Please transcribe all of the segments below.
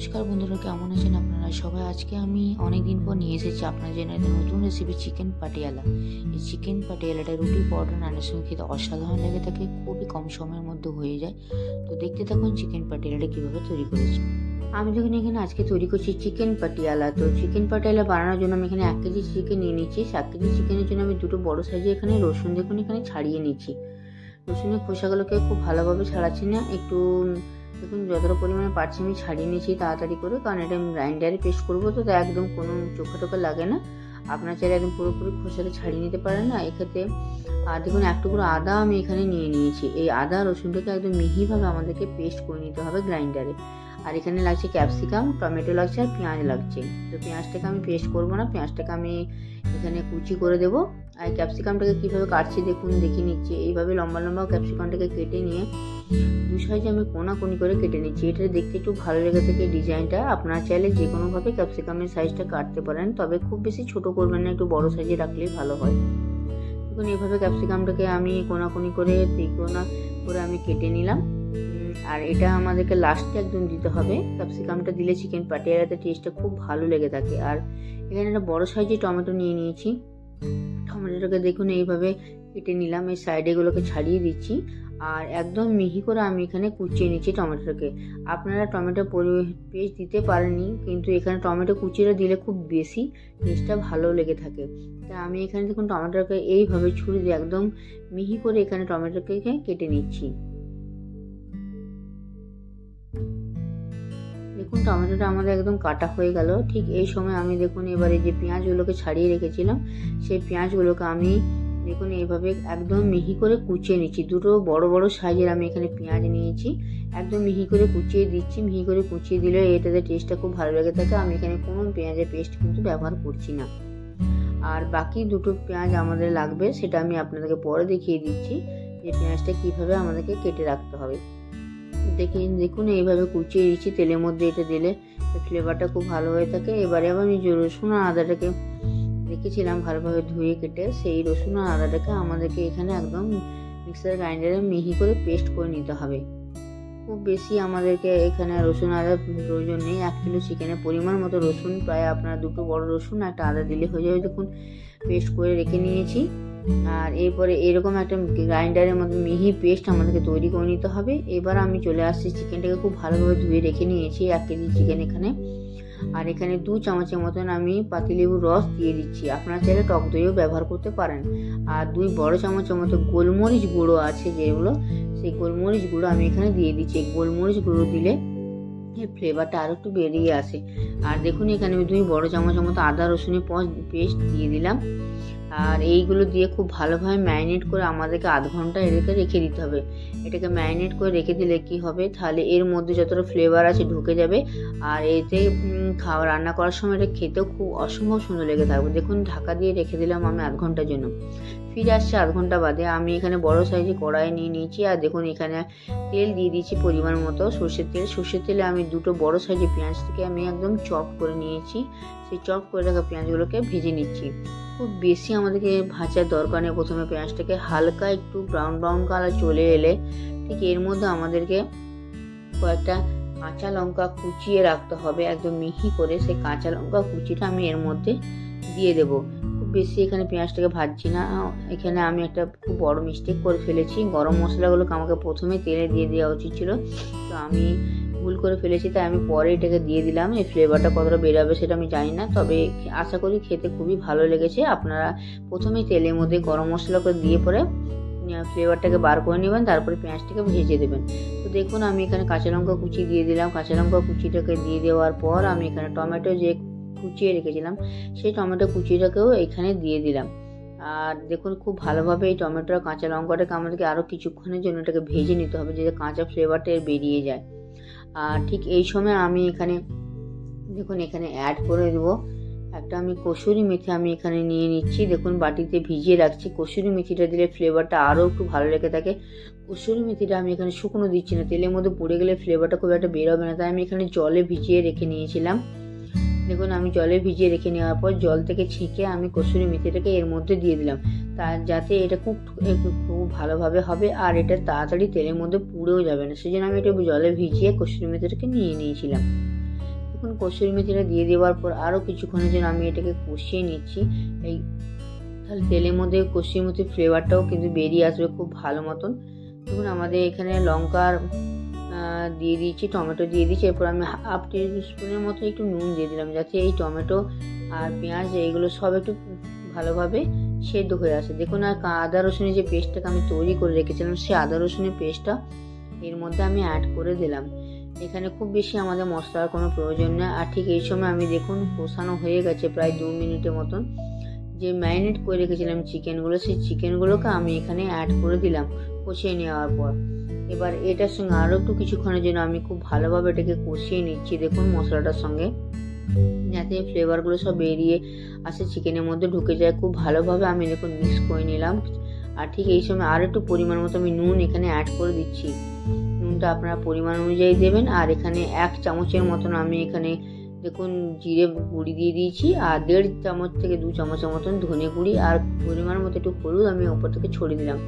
নমস্কার বন্ধুরা, কেমন আছেন আপনারা সবাই? আজকে আমি অনেক দিন পর নিয়ে এসেছি আপনার জন্য একটা নতুন রেসিপি, চিকেন পাটিয়ালা। এই চিকেন পাটিয়ালাটা রুটি, পরোটা, নানের সঙ্গে খেতে অসাধারণ লেগে থাকে, খুবই কম সময়ের মধ্যে হয়ে যায়। তো দেখতে থাকুন চিকেন পাটিয়ালাটা কীভাবে তৈরি করেছি। আমি যখন এখানে আজকে তৈরি করছি চিকেন পাটিয়ালা, তো চিকেন পাটিয়ালা বানানোর জন্য আমি এখানে 1 কেজি চিকেন নিয়ে নিচ্ছি। 1 কেজি চিকেনের জন্য আমি দুটো বড় সাইজের এখানে রসুন দেখুন এখানে ছাড়িয়ে নিচ্ছি। রসুনের খোসাগুলোকে খুব ভালোভাবে ছাড়াচ্ছি না, একটু দেখুন যতটা পরিমাণে পারছি আমি ছাড়িয়ে নিয়েছি তাড়াতাড়ি করে, কারণ এটা আমি গ্রাইন্ডারে পেস্ট করবো, তো তাই একদম কোনো চোখা টোকা লাগে না। আপনার চাইলে একদম পুরোপুরি খোসাটা ছাড়িয়ে নিতে পারেন না এক্ষেত্রে। আর দেখুন এক টুকরো আদা আমি এখানে নিয়ে নিয়েছি। এই আদা রসুনটাকে একদম মিহিভাবে আমাদেরকে পেস্ট করে নিতে হবে গ্রাইন্ডারে। আর এখানে লাগছে ক্যাপসিকাম, টমেটো লাগছে আর পেঁয়াজ লাগছে। তো পেঁয়াজটাকে আমি পেস্ট করবো না, পেঁয়াজটাকে আমি এখানে কুচি করে দেবো। আর ক্যাপসিকামটাকে কীভাবে কাটছি দেখুন, দেখে নিচ্ছি। এইভাবে লম্বা লম্বা ক্যাপসিকামটাকে কেটে নিয়ে দু সাইজে আমি কোনি করে কেটে নিচ্ছি। এটা দেখতে একটু ভালো লেগে থাকে ডিজাইনটা। আপনারা চাইলে যে কোনোভাবে ক্যাপসিকামের সাইজটা কাটতে পারেন, তবে খুব বেশি ছোট করবেন না, একটু বড় সাইজে রাখলেই ভালো হয়। দেখুন এইভাবে ক্যাপসিকামটাকে আমি কোনি করে তিকোনা করে আমি কেটে নিলাম। আর এটা আমাদেরকে লাস্টে একদম দিতে হবে। ক্যাপসিকামটা দিলে চিকেন পাটিয়ালাতে টেস্টটা খুব ভালো লেগে থাকে। আর এখানে একটা বড় সাইজে টমেটো নিয়ে নিয়েছি। টমেটোটাকে দেখুন এইভাবে কেটে নিলাম, এই সাইডেগুলোকে ছাড়িয়ে দিচ্ছি। আর একদম মিহি করে আমি এখানে কুচিয়ে নিচ্ছি টমেটোটাকে। আপনারা টমেটো পেস্ট দিতে পারেননি, কিন্তু এখানে টমেটো কুচিটা দিলে খুব বেশি টেস্টটা ভালো লেগে থাকে। তাই আমি এখানে দেখুন টমেটোটাকে এইভাবে ছুরি দিয়ে একদম মিহি করে এখানে টমেটোটাকে কেটে নিচ্ছি। দেখুন টমেটোটা আমাদের একদম কাটা হয়ে গেল। ঠিক এই সময় আমি দেখুন এবারে যে পেঁয়াজগুলোকে ছাড়িয়ে রেখেছিলাম, সেই পেঁয়াজগুলোকে আমি দেখুন এইভাবে একদম মিহি করে কুচিয়ে নিচ্ছি। দুটো বড় বড় সাইজের আমি এখানে পেঁয়াজ নিয়েছি, একদম মিহি করে কুচিয়ে দিচ্ছি। মিহি করে কুচিয়ে দিলে এটাতে টেস্টটা খুব ভালো লেগে থাকে। আমি এখানে কোনো পেঁয়াজের পেস্ট কিন্তু ব্যবহার করছি না। আর বাকি দুটো পেঁয়াজ আমাদের লাগবে, সেটা আমি আপনাদেরকে পরে দেখিয়ে দিচ্ছি যে পেঁয়াজটা কীভাবে আমাদেরকে কেটে রাখতে হবে। দেখুন এইভাবে কুচিয়ে দিচ্ছি তেলের মধ্যে। এটা দিলে ফ্লেভারটা খুব ভালো হয়ে থাকে। এবারে আবার আমি যে রসুন আর আদাটাকে রেখেছিলাম ভালোভাবে ধুয়ে কেটে, সেই রসুন আর আদাটাকে আমাদেরকে এখানে একদম মিক্সার গ্রাইন্ডারে মিহি করে পেস্ট করে নিতে হবে। খুব বেশি আমাদেরকে এখানে রসুন আদার প্রয়োজন নেই। 1 কিলো চিকেনের পরিমাণ মতো রসুন, প্রায় আপনার দুটো বড় রসুন একটা আদা দিলে হয়ে যাবে। দেখুন পেস্ট করে রেখে নিয়েছি। আর এরপরে এরকম একটা গ্রাইন্ডারের মধ্যে মিহি পেস্ট আমাদেরকে তৈরি করে নিতে হবে। এবার আমি চলে আসছি, চিকেনটাকে খুব ভালোভাবে ধুয়ে রেখে নিয়েছি 1 কেজি চিকেন এখানে। আর এখানে 2 চামচের মতন আমি পাতিলেবুর রস দিয়ে দিচ্ছি। আপনারা চাইলে টক দইও ব্যবহার করতে পারেন। আর 2 বড় চামচের মতো গোলমরিচ গুঁড়ো আছে যেগুলো, সেই গোলমরিচ গুঁড়ো আমি এখানে দিয়ে দিচ্ছি। গোলমরিচ গুঁড়ো দিলে এর ফ্লেভারটা আরও একটু বেরিয়ে আসে। আর দেখুন এখানে আমি 2 বড় চামচের মতো আদা রসুনের পেস্ট দিয়ে দিলাম। আর এইগুলো দিয়ে খুব ভালোভাবে ম্যারিনেট করে আমাদেরকে আধ ঘন্টা এটাকে রেখে দিতে হবে। এটাকে ম্যারিনেট করে রেখে দিলে কি হবে, তাহলে এর মধ্যে যতটা ফ্লেভার আছে ঢুকে যাবে। আর এতে রান্না করার সময় এটা খেতেও খুব অসম্ভব সুন্দর লেগে থাকবে। দেখুন ঢাকা দিয়ে রেখে দিলাম আমি আধ ঘন্টার জন্য। ফিরে আসছে আধ ঘন্টা বাদে। আমি এখানে বড় সাইজে কড়াই নিয়ে নিয়েছি। আর দেখুন এখানে তেল দিয়ে দিয়েছি পরিমাণ মতো, সর্ষের তেল। সর্ষের তেলে আমি দুটো বড় সাইজের পেঁয়াজ থেকে আমি একদম চপ করে নিয়েছি। সেই চপ করে রাখা পেঁয়াজগুলোকে ভেজে নিচ্ছি। খুব বেশি আমাদেরকে ভাজার দরকার নেই। প্রথমে পেঁয়াজটাকে হালকা একটু ব্রাউন ব্রাউন কালার চলে এলে ঠিক এর মধ্যে আমাদেরকে কয়েকটা কাঁচা লঙ্কা কুচিয়ে রাখতে হবে একদম মিহি করে। সেই কাঁচা লঙ্কা কুচিটা আমি এর মধ্যে দিয়ে দেবো। খুব বেশি এখানে পেঁয়াজটাকে ভাজছি না। এখানে আমি একটা খুব বড় মিস্টেক করে ফেলেছি। গরম মশলাগুলোকে আমাকে প্রথমে তেলে দিয়ে দেওয়া উচিত ছিল, তো আমি ভুল করে ফেলেছি, তাই আমি পরে এটাকে দিয়ে দিলাম। এই ফ্লেভারটা কতটা বেরোবে সেটা আমি জানি না, তবে আশা করি খেতে খুবই ভালো লেগেছে। আপনারা প্রথমেই তেলের মধ্যে গরম মশলা করে দিয়ে পরে ফ্লেভারটাকে বার করে নেবেন, তারপরে পেঁয়াজটাকে ভেজে দেবেন। তো দেখুন আমি এখানে কাঁচা লঙ্কা কুচি দিয়ে দিলাম। কাঁচা লঙ্কা কুচিটাকে দিয়ে দেওয়ার পর আমি এখানে টমেটো যে কুচিয়ে রেখেছিলাম, সেই টমেটো কুচিটাকেও এখানে দিয়ে দিলাম। আর দেখুন খুব ভালোভাবে এই টমেটো আর কাঁচা লঙ্কাটাকে আমাদেরকে আরও কিছুক্ষণের জন্য এটাকে ভেজে নিতে হবে, যাতে কাঁচা ফ্লেভারটা বেরিয়ে যায়। আর ঠিক এই সময় আমি এখানে দেখুন এখানে অ্যাড করে দেবো একটা আমি কসুরি মেথি আমি এখানে নিয়ে নিচ্ছি। দেখুন বাটিতে ভিজিয়ে রাখছি। কসুরি মেথিটা দিলে ফ্লেভারটা আরও একটু ভালো লেগে থাকে। কসুরি মেথিটা আমি এখানে শুকনো দিচ্ছি না, তেলের মধ্যে পুড়ে গেলে ফ্লেভারটা খুব একটা বেরোবে না, তাই আমি এখানে জলে ভিজিয়ে রেখে নিয়েছিলাম। দেখুন আমি জলে ভিজিয়ে রেখে নেওয়ার পর জল থেকে ছেঁকে আমি কসুরি মেথিটাকে এর মধ্যে দিয়ে দিলাম, যাতে এটা খুব ভালোভাবে হবে আর এটা তাড়াতাড়ি তেলের মধ্যে পুড়েও যাবে না। সেই জন্য আমি এটা জলে ভিজিয়ে কসুরি মেথিটাকে নিয়ে নিয়েছিলাম। দেখুন কসুরি মেথিটা দিয়ে দেওয়ার পর আরও কিছুক্ষণের জন্য আমি এটাকে কষিয়ে নিচ্ছি। এই তাহলে তেলের মধ্যে কসুরি মেথির ফ্লেভারটাও কিন্তু বেরিয়ে আসবে খুব ভালো মতন। দেখুন আমাদের এখানে লঙ্কার দিয়ে দিয়েছি, টমেটো দিয়ে দিয়েছি। এরপর আমি হাফ টেবিল স্পুনের মতো একটু নুন দিয়ে দিলাম, যাতে এই টমেটো আর পেঁয়াজ এইগুলো সব একটু ভালোভাবে সেদ্ধ হয়ে আসে। দেখুন আর আদা রসুনের যে পেস্টটাকে আমি তৈরি করে রেখেছিলাম, সেই আদা রসুনের পেস্টটা এর মধ্যে আমি অ্যাড করে দিলাম। এখানে খুব বেশি আমাদের মশলার কোনো প্রয়োজন নেই। আর ঠিক এই সময় আমি দেখুন কষানো হয়ে গেছে প্রায় 2 মিনিটের মতন। যে ম্যারিনেট করে রেখেছিলাম চিকেনগুলো, সেই চিকেনগুলোকে আমি এখানে অ্যাড করে দিলাম কষিয়ে নেওয়ার পর। এবার এটার সঙ্গে আরও একটু কিছুক্ষণের জন্য আমি খুব ভালোভাবে এটাকে কষিয়ে নিচ্ছি দেখুন মশলাটার সঙ্গে, যাতে ফ্লেভারগুলো সব বেরিয়ে আসে, চিকেনের মধ্যে ঢুকে যায়। খুব ভালোভাবে আমি দেখুন মিক্স করে নিলাম। আর ঠিক এই সময় আর একটু পরিমাণ মতো আমি নুন এখানে অ্যাড করে দিচ্ছি। নুনটা আপনারা পরিমাণ অনুযায়ী দেবেন। আর এখানে 1 চামচের মতন আমি এখানে দেখুন জিরে গুঁড়ি দিয়ে দিয়েছি, আর 1.5 চামচ থেকে 2 চামচের মতন ধনে গুঁড়ি, আর পরিমাণ মতো একটু হলুদ আমি ওপর থেকে ছড়িয়ে দিলাম।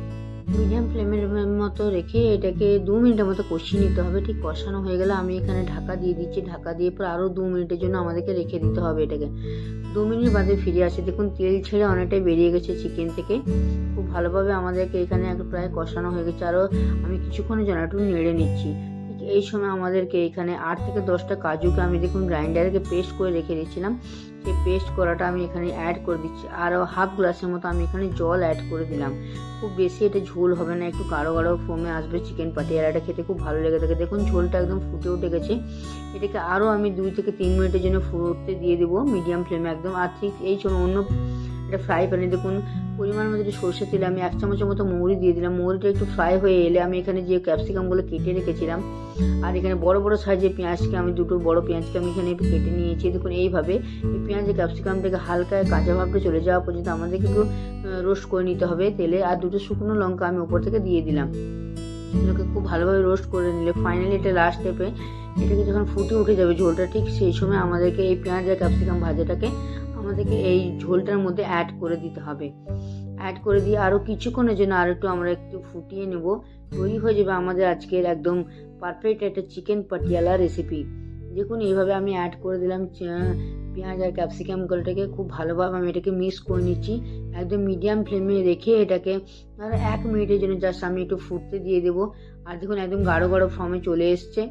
মিডিয়াম ফ্লেমের মতো রেখে এটাকে 2 মিনিটের মতো কষিয়ে নিতে হবে। ঠিক কষানো হয়ে গেলে আমি এখানে ঢাকা দিয়ে দিচ্ছি। ঢাকা দিয়ে পর আরও 2 মিনিটের জন্য আমাদেরকে রেখে দিতে হবে এটাকে। 2 মিনিট বাদে ফিরে আসে, দেখুন তেল ছেড়ে অনেকটাই বেরিয়ে গেছে চিকেন থেকে। খুব ভালোভাবে আমাদেরকে এখানে প্রায় কষানো হয়ে গেছে। আরও আমি কিছুক্ষণের জন্য একটু নেড়ে নিচ্ছি। ঠিক এই সময় আমাদেরকে এখানে 8 থেকে 10টা কাজুকে আমি দেখুন গ্রাইন্ডারকে পেস্ট করে রেখে দিয়েছিলাম, সেই পেস্ট করাটা আমি এখানে অ্যাড করে দিচ্ছি। আরও হাফ গ্লাসের মতো আমি এখানে জল অ্যাড করে দিলাম। খুব বেশি এটা ঝোল হবে না, একটু গাঢ় গাঢ় ফোমে আসবে চিকেন পাটিয়ালাটা, খেতে খুব ভালো লেগে থাকে। দেখুন ঝোলটা একদম ফুটে উঠে গেছে। এটাকে আরও আমি 2 থেকে 3 মিনিটের জন্য ফুটতে দিয়ে দেবো মিডিয়াম ফ্লেমে একদম। আর ঠিক এই সময় অন্য একটা ফ্রাই প্যানে দেখুন পরিমাণ মতো একটু সরষের তেলে আমি 1 চামচের মতো মৌরি দিয়ে দিলাম। মৌরিটা একটু ফ্রাই হয়ে এলে আমি এখানে যে ক্যাপসিকামগুলো কেটে রেখেছিলাম, আর এখানে বড় বড় সাইজের পেঁয়াজকে আমি 2টো বড় পেঁয়াজকে আমি এখানে কেটে নিয়েছি। দেখুন এইভাবে এই পেঁয়াজের ক্যাপসিকামটাকে হালকা কাঁচা ভাবটা চলে যাওয়া পর্যন্ত আমাদেরকে একটু রোস্ট করে নিতে হবে তেলে। আর 2টো শুকনো লঙ্কা আমি উপর থেকে দিয়ে দিলাম। এগুলোকে খুব ভালোভাবে রোস্ট করে নিলে ফাইনালি এটা লাস্ট স্টেপে এটাকে যখন ফুটে উঠে যাবে ঝোলটা, ঠিক সেই সময় আমাদেরকে এই পেঁয়াজ আর ক্যাপসিকাম ভাজাটাকে আমাদেরকে এই ঝোলটার মধ্যে অ্যাড করে দিতে হবে। অ্যাড করে দিয়ে আরও কিছুক্ষণের জন্য আর আমরা একটু ফুটিয়ে নেব। তৈরি হয়ে যাবে আমাদের আজকের একদম পারফেক্ট একটা চিকেন পাটিয়ালা রেসিপি। দেখুন এইভাবে আমি অ্যাড করে দিলাম পেঁয়াজ আর ক্যাপসিকামগুলোটাকে। খুব ভালোভাবে আমি এটাকে মিক্স করে নিচ্ছি একদম মিডিয়াম ফ্লেমে রেখে। এটাকে আর 1 মিনিটের জন্য জাস্ট আমি একটু ফুটতে দিয়ে দেবো। আর দেখুন একদম গাঢ় গাঢ় ফর্মে চলে এসছে।